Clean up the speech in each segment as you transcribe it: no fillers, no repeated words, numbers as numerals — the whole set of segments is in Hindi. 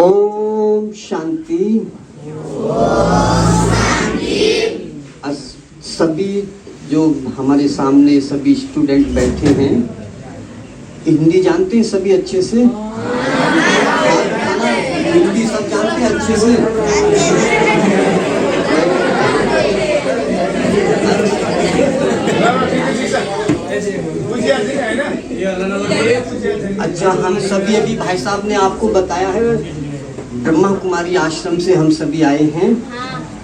ओम शांति। सभी जो हमारे सामने सभी स्टूडेंट बैठे हैं, हिंदी जानते हैं सभी अच्छे से? हिंदी सब जानते हैं अच्छे से? अच्छा, हम सभी अभी भाई साहब ने आपको बताया है, ब्रह्मा कुमारी आश्रम से हम सभी आए हैं।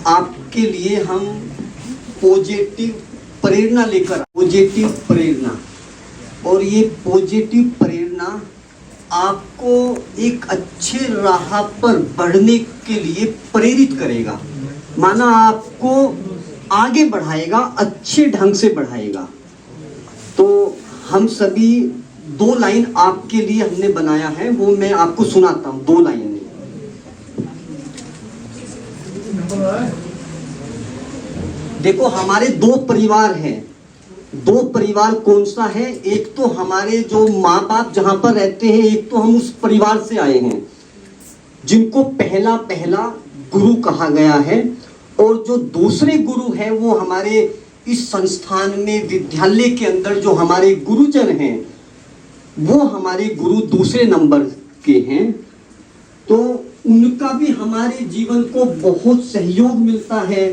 आपके लिए हम पॉजिटिव प्रेरणा लेकर, पॉजिटिव प्रेरणा, और ये पॉजिटिव प्रेरणा आपको एक अच्छे राह पर बढ़ने के लिए प्रेरित करेगा, माना आपको आगे बढ़ाएगा, अच्छे ढंग से बढ़ाएगा। तो हम सभी 2 लाइन आपके लिए हमने बनाया है, वो मैं आपको सुनाता हूँ 2 लाइन में। देखो, हमारे 2 परिवार हैं। 2 परिवार कौन सा है? एक तो हमारे जो माँ बाप जहाँ पर रहते हैं, एक तो हम उस परिवार से आए हैं जिनको पहला गुरु कहा गया है, और जो दूसरे गुरु हैं वो हमारे इस संस्थान में, विद्यालय के अंदर जो हमारे गुरुजन हैं, वो हमारे गुरु दूसरे नंबर के हैं। तो उनका भी हमारे जीवन को बहुत सहयोग मिलता है,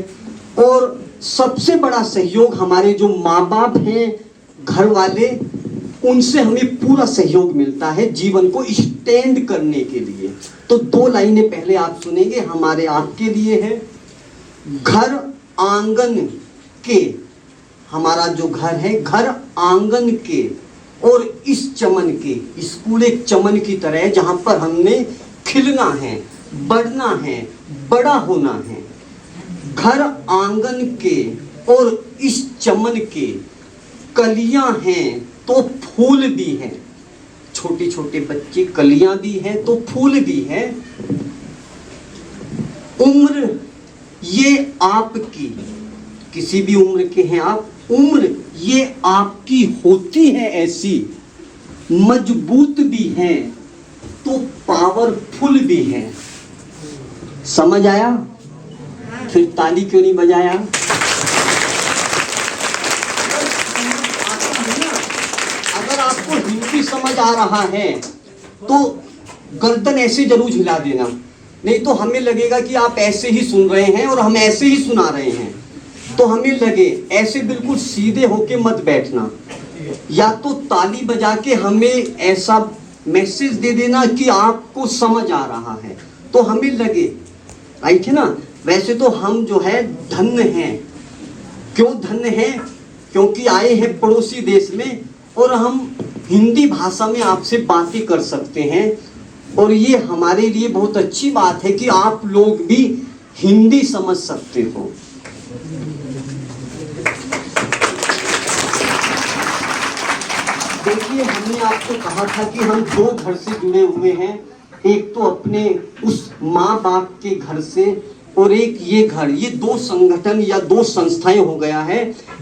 और सबसे बड़ा सहयोग हमारे जो माँ बाप हैं, घर वाले, उनसे हमें पूरा सहयोग मिलता है जीवन को स्टैंड करने के लिए। तो 2 लाइनें पहले आप सुनेंगे, हमारे आपके लिए है। घर आंगन के, हमारा जो घर है, घर आंगन के और इस चमन के, स्कूल एक चमन की तरह है जहां पर हमने खिलना है, बढ़ना है, बड़ा होना है। घर आंगन के और इस चमन के, कलियां हैं तो फूल भी हैं। छोटे छोटे बच्चे, कलियां भी हैं तो फूल भी है। उम्र ये आपकी, किसी भी उम्र के हैं आप, उम्र ये आपकी होती है ऐसी, मजबूत भी है तो पावरफुल भी है। समझ आया? फिर ताली क्यों नहीं बजाया? अगर आपको हिंदी समझ आ रहा है तो गर्दन ऐसे जरूर हिला देना, नहीं तो हमें लगेगा कि आप ऐसे ही सुन रहे हैं और हम ऐसे ही सुना रहे हैं। तो हमें लगे ऐसे बिल्कुल सीधे होके मत बैठना, या तो ताली बजा के हमें ऐसा मैसेज दे देना कि आपको समझ आ रहा है, तो हमें लगे, राइट है ना? वैसे तो हम जो है धन्य हैं। क्यों धन्य हैं? क्योंकि आए हैं पड़ोसी देश में और हम हिंदी भाषा में आपसे बातें कर सकते हैं, और ये हमारे लिए बहुत अच्छी बात है कि आप लोग भी हिंदी समझ सकते हो। देखिए, हमने आपको कहा था कि हम 2 घर से जुड़े हुए हैं, एक तो अपने उस माँ बाप के घर से, और एक ये घर। ये 2 संगठन या 2 संस्थाएं हो गया है।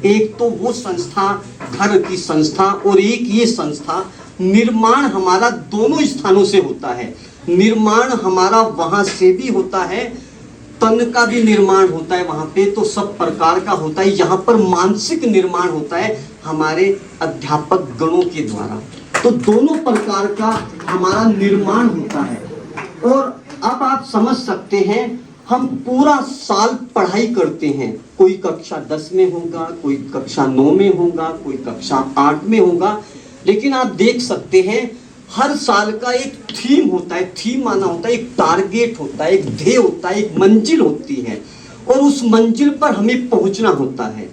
एक तो वो संस्था, घर की संस्था, और एक ये संस्था। निर्माण हमारा दोनों स्थानों से होता है। निर्माण हमारा वहां से भी होता है, तन का भी निर्माण होता है वहां पे, तो सब प्रकार का होता है। यहाँ पर मानसिक निर्माण होता है हमारे अध्यापक गणों के द्वारा। तो दोनों प्रकार का हमारा निर्माण होता है। और अब आप समझ सकते हैं, हम पूरा साल पढ़ाई करते हैं। कोई कक्षा 10 में होगा, कोई कक्षा 9 में होगा, कोई कक्षा 8 में होगा, लेकिन आप देख सकते हैं हर साल का एक थीम होता है। थीम माना होता है एक टारगेट होता है, एक ध्येय होता है, एक मंजिल होती है, और उस मंजिल पर हमें पहुंचना होता है।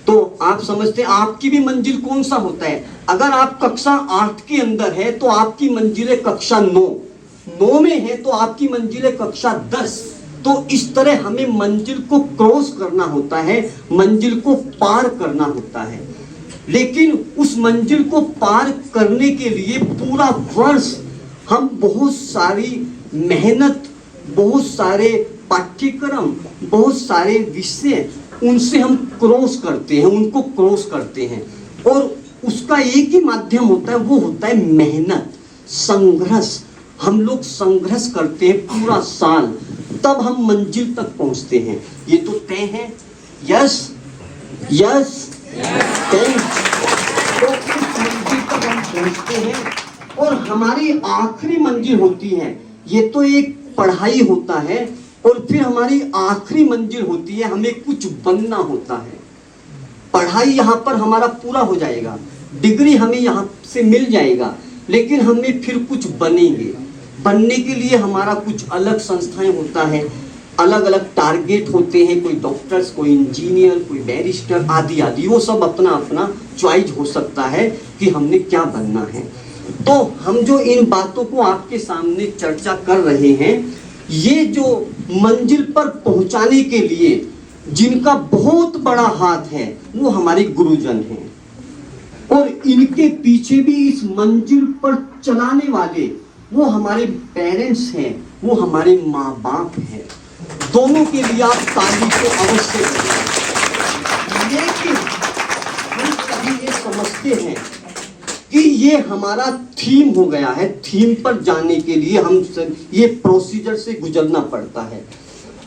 तो आप समझते हैं आपकी भी मंजिल कौन सा होता है? अगर आप कक्षा 8 के अंदर है तो आपकी मंजिल है कक्षा 9 में है तो आपकी मंजिल है कक्षा 10। तो इस तरह हमें मंजिल को क्रॉस करना होता है, मंजिल को पार करना होता है। लेकिन उस मंजिल को पार करने के लिए पूरा वर्ष हम बहुत सारी मेहनत, बहुत सारे पाठ्यक्रम, बहुत सारे विषय, उनसे हम क्रॉस करते हैं, उनको क्रॉस करते हैं। और उसका एक ही माध्यम होता है, वो होता है मेहनत, संघर्ष। हम लोग संघर्ष करते हैं पूरा साल, तब हम मंजिल तक पहुंचते हैं। ये तो तय है। यस यस तय। तो उस मंजिल तक हम पहुंचते हैं और हमारी आखिरी मंजिल होती है, ये तो एक पढ़ाई होता है, और फिर हमारी आखिरी मंजिल होती है, हमें कुछ बनना होता है। पढ़ाई यहाँ पर हमारा पूरा हो जाएगा, डिग्री हमें यहाँ से मिल जाएगा, लेकिन हमें फिर कुछ बनेंगे। बनने के लिए हमारा कुछ अलग संस्थाएं होता है, अलग अलग टारगेट होते हैं, कोई डॉक्टर्स, कोई इंजीनियर, कोई बैरिस्टर आदि आदि। वो सब अपना अपना चॉइस हो सकता है कि हमने क्या बनना है। तो हम जो इन बातों को आपके सामने चर्चा कर रहे हैं, ये जो मंजिल पर पहुंचाने के लिए जिनका बहुत बड़ा हाथ है वो हमारे गुरुजन हैं, और इनके पीछे भी इस मंजिल पर चलाने वाले वो हमारे पेरेंट्स हैं, वो हमारे माँ बाप हैं। दोनों के लिए आप ताली को अवश्य करें। लेकिन हम सभी ये समझते हैं कि ये हमारा थीम हो गया है, थीम पर जाने के लिए हम ये प्रोसीजर से गुजरना पड़ता है।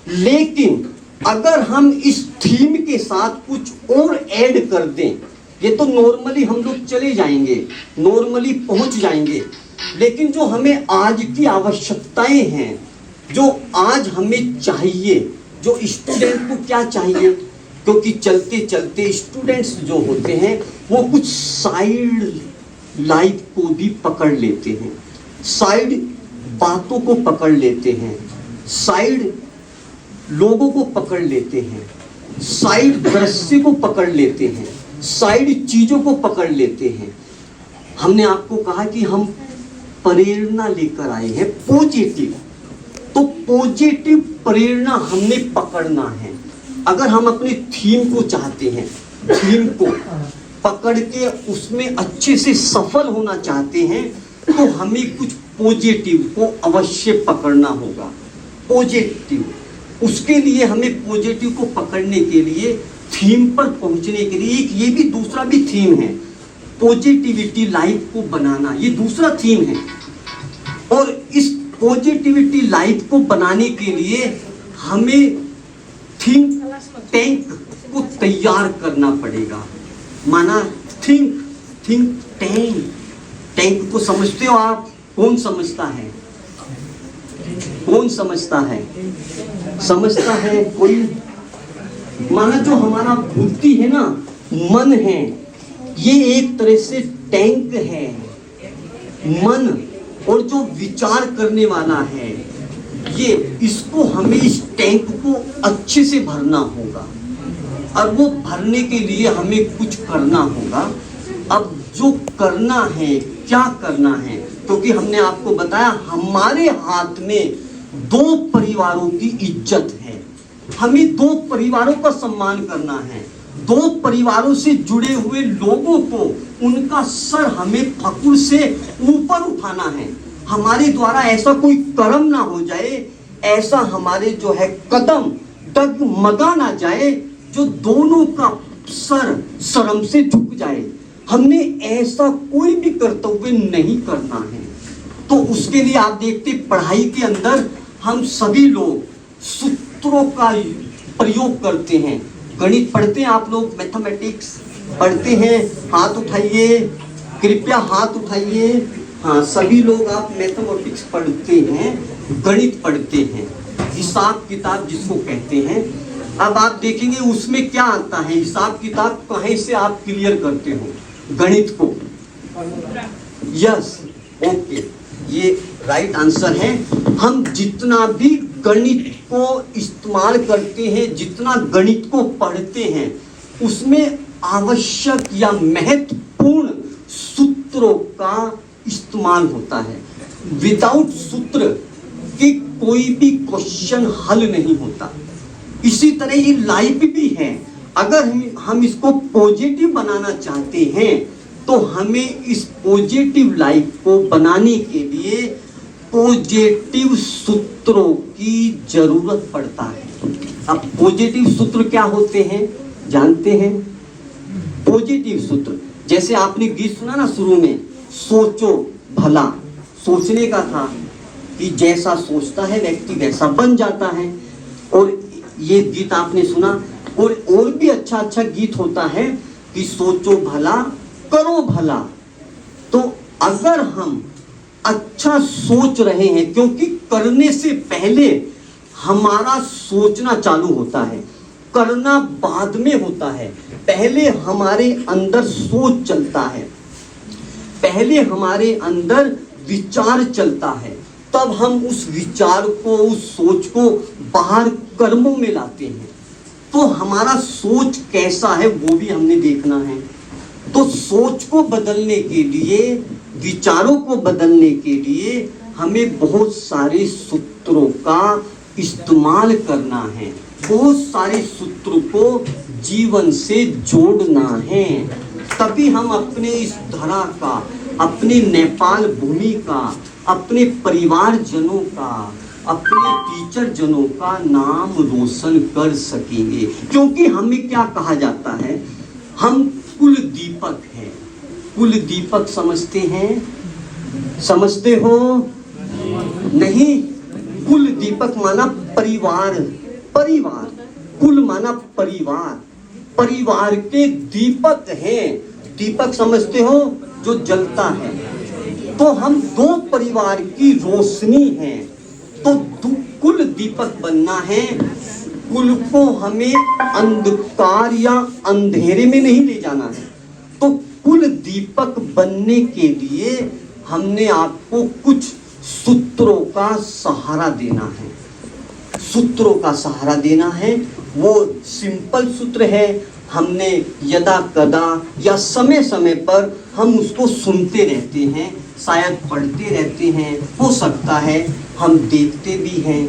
लेकिन अगर हम इस थीम के साथ कुछ और ऐड कर दें, ये तो नॉर्मली हम लोग चले जाएंगे, नॉर्मली पहुंच जाएंगे, लेकिन जो हमें आज की आवश्यकताएं हैं, जो आज हमें चाहिए, जो स्टूडेंट को क्या चाहिए, क्योंकि चलते चलते स्टूडेंट्स जो होते हैं वो कुछ साइड लाइफ को भी पकड़ लेते हैं, साइड बातों को पकड़ लेते हैं, साइड लोगों को पकड़ लेते हैं, साइड दृश्य को पकड़ लेते हैं, साइड चीजों को पकड़ लेते हैं। हमने आपको कहा कि हम प्रेरणा लेकर आए हैं, पॉजिटिव। तो पॉजिटिव प्रेरणा हमने पकड़ना है। अगर हम अपनी थीम को चाहते हैं, थीम को पकड़ के उसमें अच्छे से सफल होना चाहते हैं, तो हमें कुछ पॉजिटिव को अवश्य पकड़ना होगा। पॉजिटिव, उसके लिए हमें पॉजिटिव को पकड़ने के लिए, थीम पर पहुंचने के लिए, एक ये भी दूसरा भी थीम है, पॉजिटिविटी लाइफ को बनाना, ये दूसरा थीम है। और इस पॉजिटिविटी लाइफ को बनाने के लिए हमें थिंक टैंक को तैयार करना पड़ेगा। माना थिंक टैंक, टैंक को समझते हो आप? कौन समझता है? कौन समझता है? समझता है कोई? माना जो हमारा बुद्धि है ना, मन है, ये एक तरह से टैंक है। मन और जो विचार करने वाला है, ये इसको हमें इस टैंक को अच्छे से भरना होगा, और वो भरने के लिए हमें कुछ करना होगा। अब जो करना है, क्या करना है, क्योंकि हमने आपको बताया हमारे हाथ में दो परिवारों की इज्जत है, हमें दो परिवारों का सम्मान करना है, दो परिवारों से जुड़े हुए लोगों को उनका सर हमें फक्र से ऊपर उठाना है। हमारे द्वारा ऐसा कोई कर्म ना हो जाए, ऐसा हमारे जो है कदम डगमगा ना जाए, जो दोनों का सर शर्म से झुक जाए। हमने ऐसा कोई भी कर्तव्य नहीं करना है। तो उसके लिए आप देखते पढ़ाई के अंदर हम सभी लोग सूत्रों का प्रयोग करते हैं। गणित पढ़ते हैं आप लोग, मैथमेटिक्स पढ़ते हैं? हाथ उठाइए, कृपया हाथ उठाइए। हाँ, सभी लोग आप मैथमेटिक्स पढ़ते हैं, गणित पढ़ते हैं, हिसाब किताब जिसको कहते हैं। अब आप देखेंगे उसमें क्या आता है, हिसाब किताब कहीं से आप क्लियर करते हो गणित को? यस, ओके, ये राइट आंसर है। हम जितना भी गणित को इस्तेमाल करते हैं, जितना गणित को पढ़ते हैं, उसमें आवश्यक या महत्वपूर्ण सूत्रों का इस्तेमाल होता है। विदाउट सूत्र के कोई भी क्वेश्चन हल नहीं होता। इसी तरह ये लाइफ भी है। अगर हम इसको पॉजिटिव बनाना चाहते हैं, तो हमें इस पॉजिटिव लाइफ को बनाने के लिए पॉजिटिव सूत्रों की जरूरत पड़ता है। अब पॉजिटिव सूत्र क्या होते हैं जानते हैं? पॉजिटिव सूत्र, जैसे आपने गीत सुना ना शुरू में, सोचो भला, सोचने का था, कि जैसा सोचता है व्यक्ति वैसा बन जाता है। और ये गीत आपने सुना। और भी अच्छा अच्छा गीत होता है कि सोचो भला करो भला। तो अगर हम अच्छा सोच रहे हैं, क्योंकि करने से पहले हमारा सोचना चालू होता है, करना बाद में होता है। पहले हमारे अंदर सोच चलता है, पहले हमारे अंदर विचार चलता है, तब हम उस विचार को, उस सोच को बाहर कर्मों में लाते हैं। तो हमारा सोच कैसा है वो भी हमने देखना है। तो सोच को बदलने के लिए, विचारों को बदलने के लिए हमें बहुत सारे सूत्रों का इस्तेमाल करना है, बहुत सारे सूत्रों को जीवन से जोड़ना है। तभी हम अपने इस धरा का, अपने नेपाल भूमि का, अपने परिवारजनों का, अपने टीचर जनों का नाम रोशन कर सकेंगे। क्योंकि हमें क्या कहा जाता है, हम कुल दीपक हैं। कुल दीपक समझते हैं? समझते हो? नहीं। कुल दीपक माना परिवार, परिवार, कुल माना परिवार, परिवार के दीपक हैं। दीपक समझते हो? जो जलता है। तो हम दो परिवार की रोशनी हैं। तो कुल दीपक बनना है। कुल को हमें अंधकार या अंधेरे में नहीं ले जाना है। तो कुल दीपक बनने के लिए हमने आपको कुछ सूत्रों का सहारा देना है। सूत्रों का सहारा देना है। वो सिंपल सूत्र है। हमने यदा कदा या समय समय पर हम उसको सुनते रहते हैं, शायद पढ़ते रहते हैं, हो सकता है हम देखते भी हैं।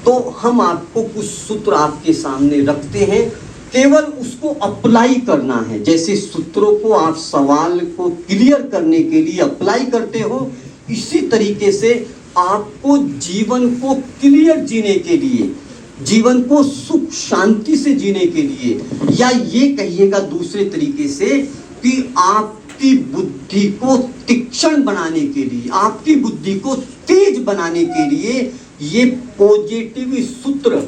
तो हम आपको कुछ सूत्र आपके सामने रखते हैं, केवल उसको अप्लाई करना है। जैसे सूत्रों को आप सवाल को क्लियर करने के लिए अप्लाई करते हो, इसी तरीके से आपको जीवन को क्लियर जीने के लिए, जीवन को सुख शांति से जीने के लिए, या ये कहिएगा दूसरे तरीके से कि आपकी बुद्धि को तीक्ष्ण बनाने के लिए, आपकी बुद्धि को तेज बनाने के लिए ये पॉजिटिव सूत्र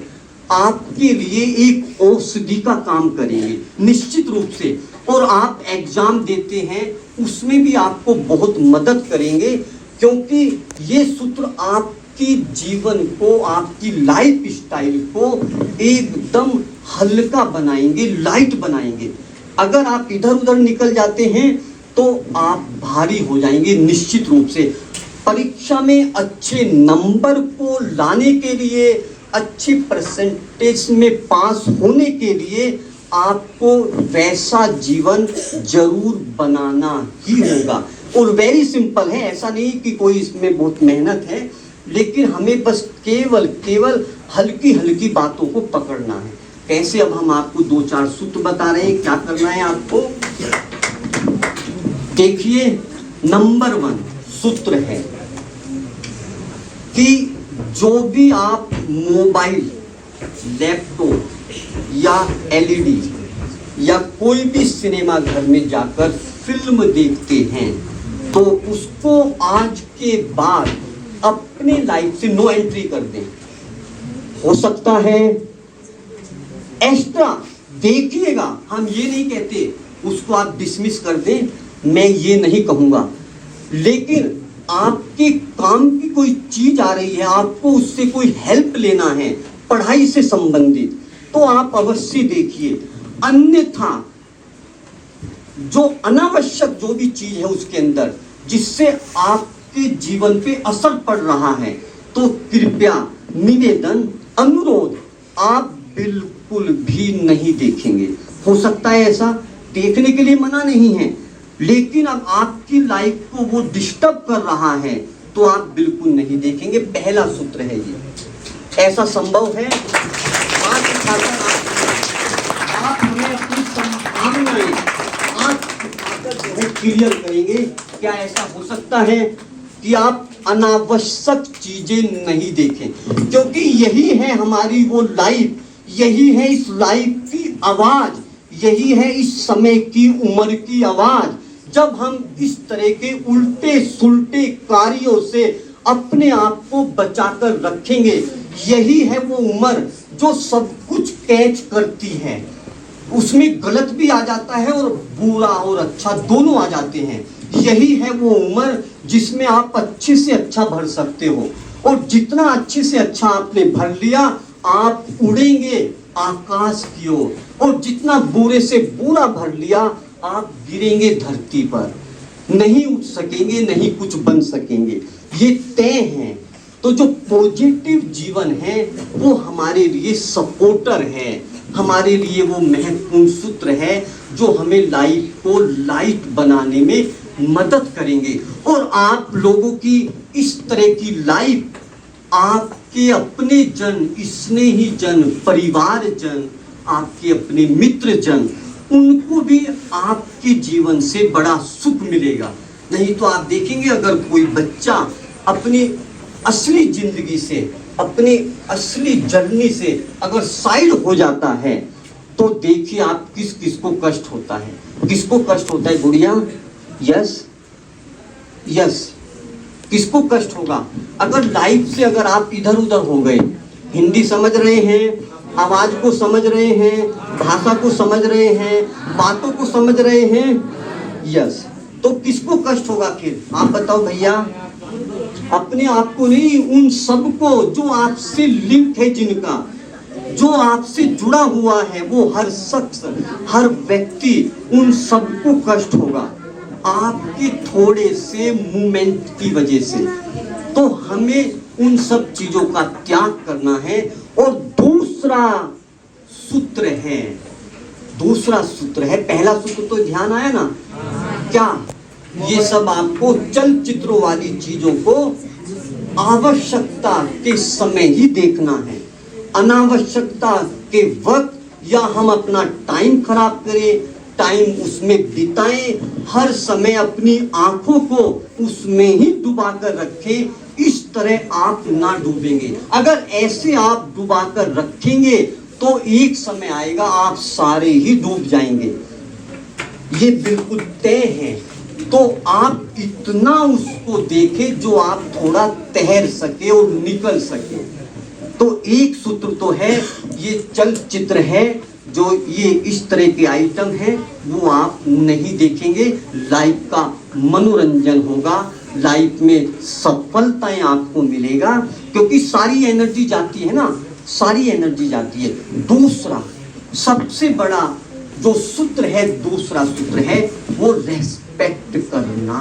आपके लिए एक औषधि का काम करेंगे निश्चित रूप से। और आप एग्जाम देते हैं उसमें भी आपको बहुत मदद करेंगे, क्योंकि ये सूत्र आपकी जीवन को, आपकी लाइफ स्टाइल को एकदम हल्का बनाएंगे, लाइट बनाएंगे। अगर आप इधर उधर निकल जाते हैं तो आप भारी हो जाएंगे निश्चित रूप से। परीक्षा में अच्छे नंबर को लाने के लिए, अच्छी परसेंटेज में पास होने के लिए आपको वैसा जीवन जरूर बनाना ही होगा। और वेरी सिंपल है, ऐसा नहीं कि कोई इसमें बहुत मेहनत है, लेकिन हमें बस केवल हल्की हल्की बातों को पकड़ना है। कैसे? अब हम आपको 2-4 सूत्र बता रहे हैं, क्या करना है आपको। देखिए, नंबर 1 सूत्र है कि जो भी आप मोबाइल, लैपटॉप या एलईडी या कोई भी सिनेमा घर में जाकर फिल्म देखते हैं, तो उसको आज के बाद अपने लाइफ से नो एंट्री कर दें। हो सकता है एक्स्ट्रा देखिएगा, हम ये नहीं कहते उसको आप डिसमिस कर दें, मैं ये नहीं कहूँगा, लेकिन आपके काम की कोई चीज आ रही है, आपको उससे कोई हेल्प लेना है पढ़ाई से संबंधित, तो आप अवश्य देखिए। अन्यथा जो अनावश्यक जो भी चीज है उसके अंदर जिससे आपके जीवन पे असर पड़ रहा है, तो कृपया निवेदन, अनुरोध, आप बिल्कुल भी नहीं देखेंगे। हो सकता है ऐसा, देखने के लिए मना नहीं है, लेकिन अब आपकी लाइफ को वो डिस्टर्ब कर रहा है तो आप बिल्कुल नहीं देखेंगे। पहला सूत्र है ये, ऐसा संभव है। आज आप हमें अपनी संभावनाएं आज जो है क्लियर करेंगे। क्या ऐसा हो सकता है कि आप अनावश्यक चीजें नहीं देखें, क्योंकि यही है हमारी वो लाइफ, यही है इस लाइफ की आवाज, यही है इस समय की उम्र की आवाज। जब हम इस तरह के उल्टे सुलटे कार्यों से अपने आप को बचाकर रखेंगे, यही है वो उम्र जो सब कुछ कैच करती है। उसमें गलत भी आ जाता है और बुरा और अच्छा दोनों आ जाते हैं। यही है वो उम्र जिसमें आप अच्छे से अच्छा भर सकते हो, और जितना अच्छे से अच्छा आपने भर लिया, आप उड़ेंगे आकाश की ओर, और जितना बुरे से बुरा भर लिया, आप गिरेंगे धरती पर, नहीं उठ सकेंगे, नहीं कुछ बन सकेंगे। ये तय है। तो जो पॉजिटिव जीवन है वो हमारे लिए सपोर्टर है, हमारे लिए वो महत्वपूर्ण सूत्र है जो हमें लाइफ को लाइट बनाने में मदद करेंगे। और आप लोगों की इस तरह की लाइफ, आपके अपने जन, स्नेही जन, परिवार जन, आपके अपने मित्र जन, उनको भी आपके जीवन से बड़ा सुख मिलेगा। नहीं तो आप देखेंगे, अगर कोई बच्चा अपनी असली जिंदगी से, अपनी असली जर्नी से अगर साइड हो जाता है, तो देखिए आप किस किस को कष्ट होता है। किसको कष्ट होता है गुड़िया? यस यस, किसको कष्ट होगा? अगर लाइफ से अगर आप इधर उधर हो गए, हिंदी समझ रहे हैं, आवाज को समझ रहे हैं, भाषा को समझ रहे हैं, बातों को समझ रहे हैं, यस, तो किसको कष्ट होगा फिर? आप बताओ भैया। अपने आप को नहीं, उन सबको जो आपसे लिंक है, जिनका, जो आपसे जुड़ा हुआ है, वो हर शख्स, हर व्यक्ति, उन सबको कष्ट होगा आपके थोड़े से मूवमेंट की वजह से। तो हमें उन सब चीजों का त्याग करना है। और दूसरा सूत्र है, पहला सूत्र तो ध्यान आया ना? क्या? ये सब आपको चलचित्रों वाली चीजों को आवश्यकता के समय ही देखना है। अनावश्यकता के वक्त या हम अपना टाइम खराब करें, टाइम उसमें बिताएं, हर समय अपनी आंखों को उसमें ही डुबा कर रखें, इस तरह आप ना डूबेंगे। अगर ऐसे आप डुबा कर रखेंगे तो एक समय आएगा आप सारे ही डूब जाएंगे, ये बिल्कुल तय है। तो आप इतना उसको देखें जो आप थोड़ा तैर सके और निकल सके। तो एक सूत्र तो है, ये चलचित्र है, जो ये इस तरह के आइटम है वो आप नहीं देखेंगे। लाइफ का मनोरंजन होगा, लाइफ में सफलताएं आपको मिलेगा, क्योंकि सारी एनर्जी जाती है ना, सारी एनर्जी जाती है। दूसरा सबसे बड़ा जो सूत्र है, दूसरा सूत्र है वो रेस्पेक्ट करना।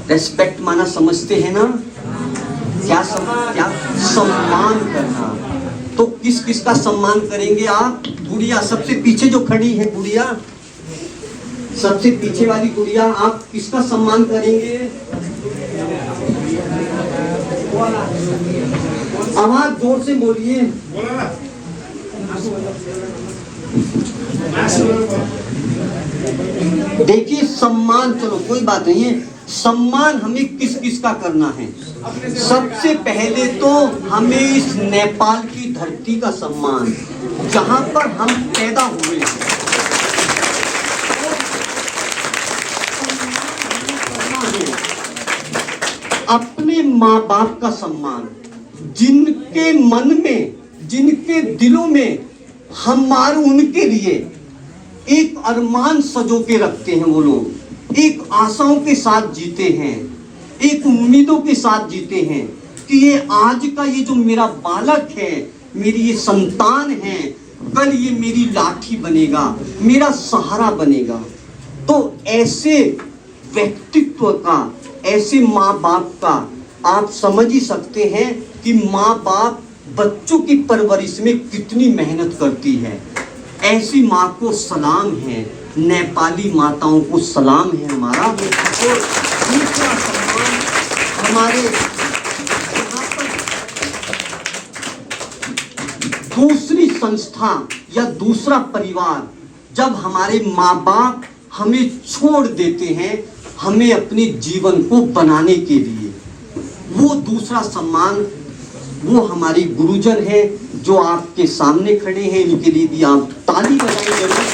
रेस्पेक्ट माना समझते हैं ना? क्या सम्मान करना। तो किस किस का सम्मान करेंगे आप? गुड़िया सबसे पीछे जो खड़ी है, गुड़िया सबसे पीछे वाली गुड़िया, आप किसका सम्मान करेंगे? आवाज जोर से बोलिए। देखिए सम्मान, चलो कोई बात नहीं है, सम्मान हमें किस किस का करना है? सबसे पहले तो हमें इस नेपाल की धरती का सम्मान, जहां पर हम पैदा हुए हैं, अपने माँ बाप का सम्मान, जिनके मन में, जिनके दिलों में हमारे उनके लिए एक अरमान सजो के रखते हैं। वो लोग एक आशाओं के साथ जीते हैं, एक उम्मीदों के साथ जीते हैं कि ये आज का ये जो मेरा बालक है, मेरी ये संतान है, कल ये मेरी लाठी बनेगा, मेरा सहारा बनेगा। तो ऐसे व्यक्तित्व का, ऐसे माँ बाप का आप समझ ही सकते हैं कि माँ बाप बच्चों की परवरिश में कितनी मेहनत करती है। ऐसी माँ को सलाम है, नेपाली माताओं को सलाम है हमारा। और दूसरा सम्मान हमारे यहाँ पर दूसरी संस्था या दूसरा परिवार, जब हमारे माँ बाप हमें छोड़ देते हैं हमें अपने जीवन को बनाने के लिए, वो दूसरा सम्मान, वो हमारे गुरुजन है जो आपके सामने खड़े हैं, इनके लिए भी आप ताली बजाएं जरूर।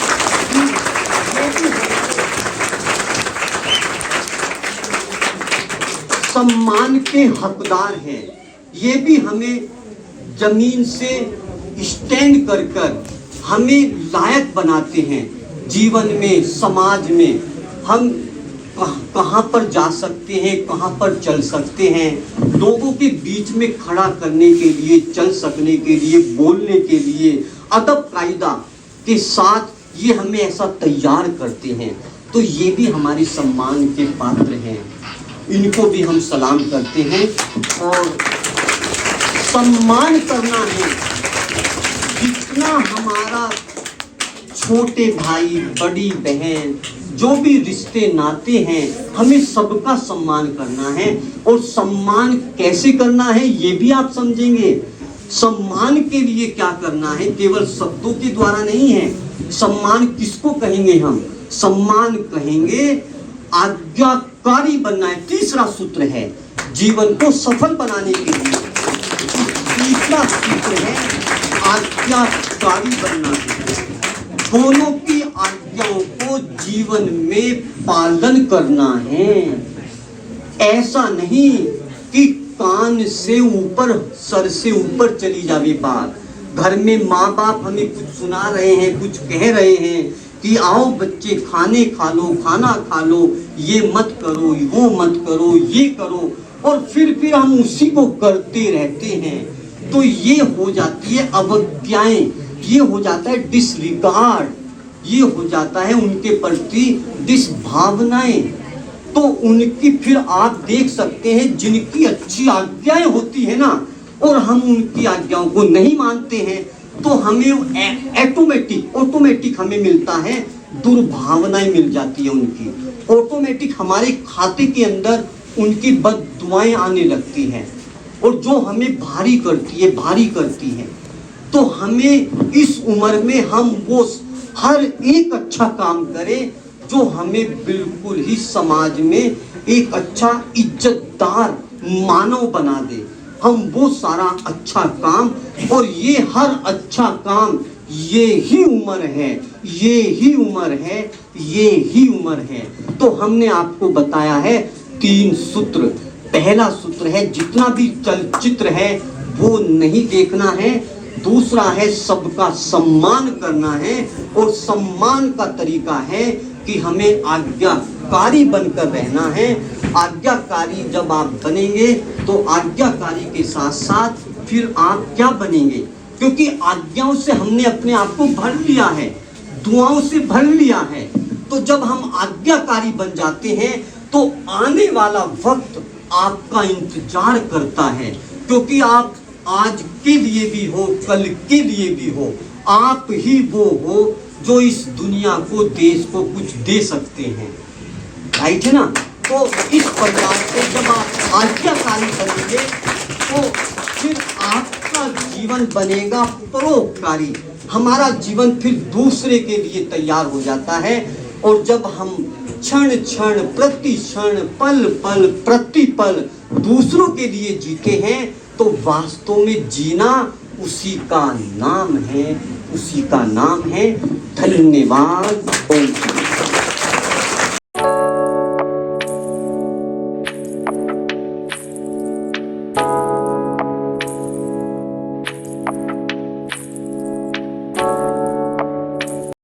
सम्मान के हकदार हैं। ये भी हमें जमीन से स्टैंड कर कर हमें लायक बनाते हैं। जीवन में, समाज में हम कहाँ पर जा सकते हैं, कहाँ पर चल सकते हैं, लोगों के बीच में खड़ा करने के लिए, चल सकने के लिए, बोलने के लिए अदब कायदा के साथ ये हमें ऐसा तैयार करते हैं। तो ये भी हमारे सम्मान के पात्र हैं, इनको भी हम सलाम करते हैं। और सम्मान करना है, जितना हमारा छोटे भाई, बड़ी बहन, जो भी रिश्ते नाते हैं, हमें सबका सम्मान करना है। और सम्मान कैसे करना है ये भी आप समझेंगे। सम्मान के लिए क्या करना है, केवल शब्दों के द्वारा नहीं है। सम्मान किसको कहेंगे हम? सम्मान कहेंगे आज्ञाकारी बनना है। तीसरा सूत्र है जीवन को सफल बनाने के लिए। तीसरा सूत्र है आज्ञाकारी बनना है। दोनों की आज्ञाओं को जीवन में पालन करना है। ऐसा नहीं कि कान से ऊपर, सर से ऊपर चली जावे बात। घर में माँ बाप हमें कुछ सुना रहे हैं, कुछ कह रहे हैं कि आओ बच्चे खाने खा लो, खाना खा लो, ये मत करो, वो मत करो, ये करो, और फिर हम उसी को करते रहते हैं। तो ये हो जाती है अवज्ञाएं, ये हो जाता है डिसरिगार्ड, ये हो जाता है उनके प्रति दुष्भावनाएं। तो उनकी फिर आप देख सकते हैं, जिनकी अच्छी आज्ञाएं होती है ना, और हम उनकी आज्ञाओं को नहीं मानते हैं, तो हमें ऑटोमेटिक हमें मिलता है दुर्भावनाएं मिल जाती है उनकी। ऑटोमेटिक हमारे खाते के अंदर उनकी बददुआएं आने लगती हैं, और जो हमें भारी करती है। तो हमें इस उम्र में हम वो हर एक अच्छा काम करें जो हमें बिल्कुल ही समाज में एक अच्छा इज्जतदार मानव बना दे। हम वो सारा अच्छा काम, और ये हर अच्छा काम ये ही उम्र है, ये ही उम्र है, ये ही उम्र है। तो हमने आपको बताया है 3 सूत्र। पहला सूत्र है जितना भी चलचित्र है वो नहीं देखना है। दूसरा है सबका सम्मान करना है, और सम्मान का तरीका है कि हमें आज्ञाकारी बनकर रहना है। आज्ञाकारी जब आप बनेंगे तो आज्ञाकारी के साथ साथ फिर आप क्या बनेंगे, क्योंकि आज्ञाओं से हमने अपने आप को भर लिया है, दुआओं से भर लिया है। तो जब हम आज्ञाकारी बन जाते हैं तो आने वाला वक्त आपका इंतजार करता है, क्योंकि आप आज के लिए भी हो, कल के लिए भी हो, आप ही वो हो जो इस दुनिया को, देश को कुछ दे सकते हैं। राइट है ना? तो इस प्रकार से जब आप आज्ञाकारी बनेंगे तो फिर आपका जीवन बनेगा परोपकारी। हमारा जीवन फिर दूसरे के लिए तैयार हो जाता है। और जब हम क्षण क्षण, प्रति क्षण, पल पल, प्रति पल दूसरों के लिए जीते हैं, तो वास्तव में जीना उसी का नाम है, उसी का नाम है धन्यवाद।